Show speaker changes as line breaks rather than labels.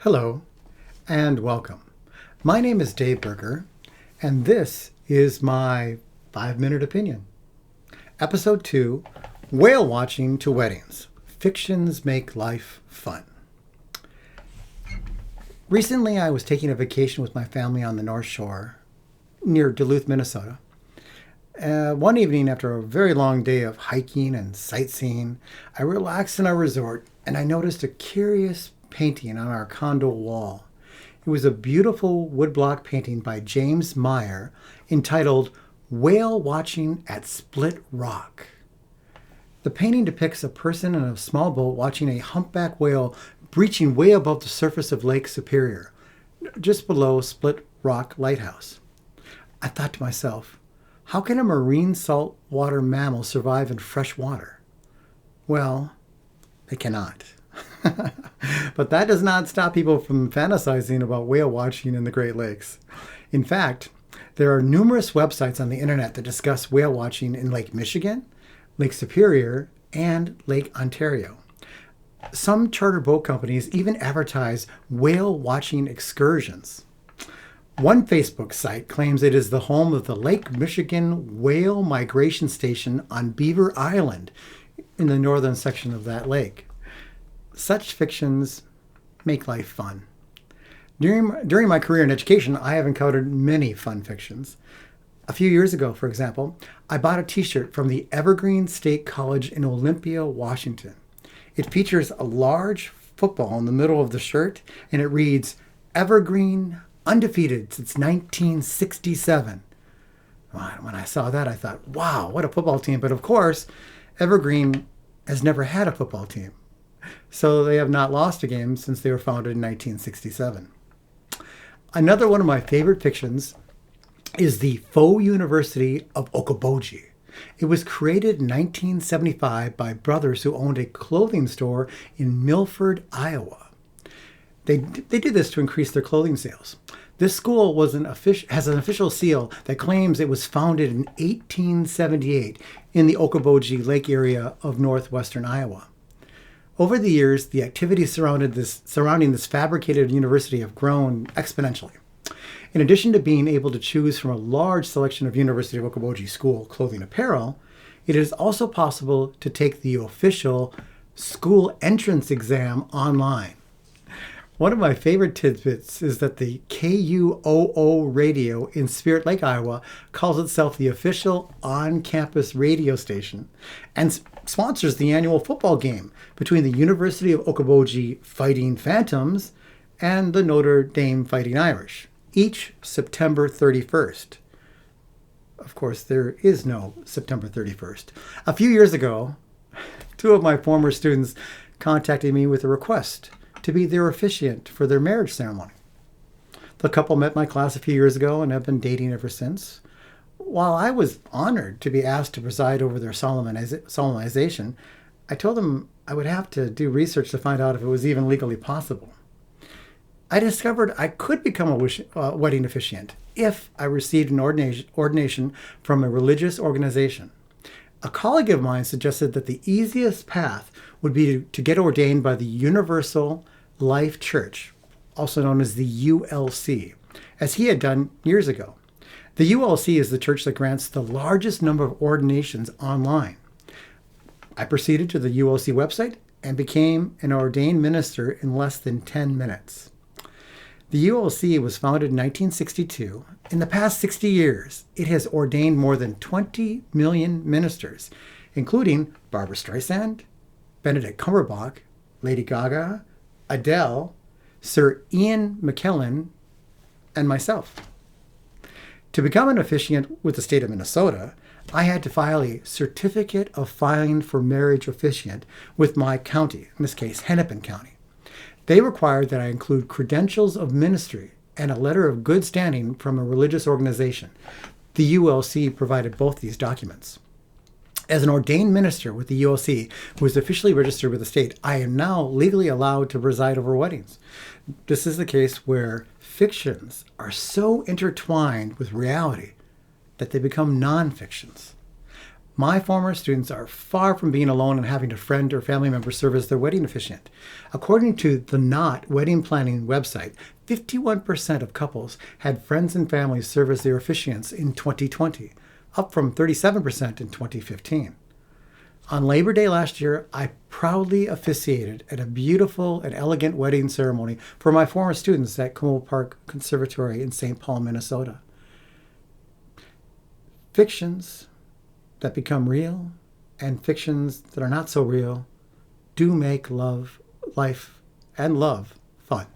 Hello and welcome. My name is Dave Berger, and this is my 5-minute opinion. Episode 2, Whale Watching to Weddings. Fictions Make Life Fun. Recently, I was taking a vacation with my family on the North Shore near Duluth, Minnesota. One evening, after a very long day of hiking and sightseeing, I relaxed in our resort and I noticed a curious painting on our condo wall. It was a beautiful woodblock painting by James Meyer entitled Whale Watching at Split Rock. The painting depicts a person in a small boat watching a humpback whale breaching way above the surface of Lake Superior, just below Split Rock Lighthouse. I thought to myself, how can a marine saltwater mammal survive in fresh water? Well, they cannot. But that does not stop people from fantasizing about whale watching in the Great Lakes. In fact, there are numerous websites on the internet that discuss whale watching in Lake Michigan, Lake Superior, and Lake Ontario. Some charter boat companies even advertise whale watching excursions. One Facebook site claims it is the home of the Lake Michigan Whale Migration Station on Beaver Island in the northern section of that lake. Such fictions make life fun. During my career in education, I have encountered many fun fictions. A few years ago, for example, I bought a t-shirt from the Evergreen State College in Olympia, Washington. It features a large football in the middle of the shirt, and it reads, Evergreen, undefeated since 1967. When I saw that, I thought, wow, what a football team. But of course, Evergreen has never had a football team. So they have not lost a game since they were founded in 1967. Another one of my favorite fictions is the Faux University of Okoboji. It was created in 1975 by brothers who owned a clothing store in Milford, Iowa. They did this to increase their clothing sales. This school has an official seal that claims it was founded in 1878 in the Okoboji Lake area of northwestern Iowa. Over the years, the activities surrounding this fabricated university have grown exponentially. In addition to being able to choose from a large selection of University of Okoboji school clothing apparel, it is also possible to take the official school entrance exam online. One of my favorite tidbits is that the KUOO radio in Spirit Lake, Iowa calls itself the official on-campus radio station and sponsors the annual football game between the University of Okoboji Fighting Phantoms and the Notre Dame Fighting Irish, each September 31st. Of course, there is no September 31st. A few years ago, two of my former students contacted me with a request to be their officiant for their marriage ceremony. The couple met my class a few years ago and have been dating ever since. While I was honored to be asked to preside over their solemnization, I told them I would have to do research to find out if it was even legally possible. I discovered I could become a wedding officiant if I received an ordination from a religious organization. A colleague of mine suggested that the easiest path would be to get ordained by the Universal Life Church, also known as the ULC, as he had done years ago. The ULC is the church that grants the largest number of ordinations online. I proceeded to the ULC website and became an ordained minister in less than 10 minutes. The ULC was founded in 1962. In the past 60 years, it has ordained more than 20 million ministers, including Barbra Streisand, Benedict Cumberbatch, Lady Gaga, Adele, Sir Ian McKellen, and myself. To become an officiant with the state of Minnesota, I had to file a certificate of filing for marriage officiant with my county, in this case, Hennepin County. They required that I include credentials of ministry and a letter of good standing from a religious organization. The ULC provided both these documents. As an ordained minister with the ULC, who is officially registered with the state, I am now legally allowed to preside over weddings. This is the case where fictions are so intertwined with reality that they become non-fictions. My former students are far from being alone and having a friend or family member serve as their wedding officiant. According to the Knot wedding planning website, 51% of couples had friends and family serve as their officiants in 2020, up from 37% in 2015. On Labor Day last year, I proudly officiated at a beautiful and elegant wedding ceremony for my former students at Como Park Conservatory in St. Paul, Minnesota. Fictions that become real and fictions that are not so real do make life and love fun.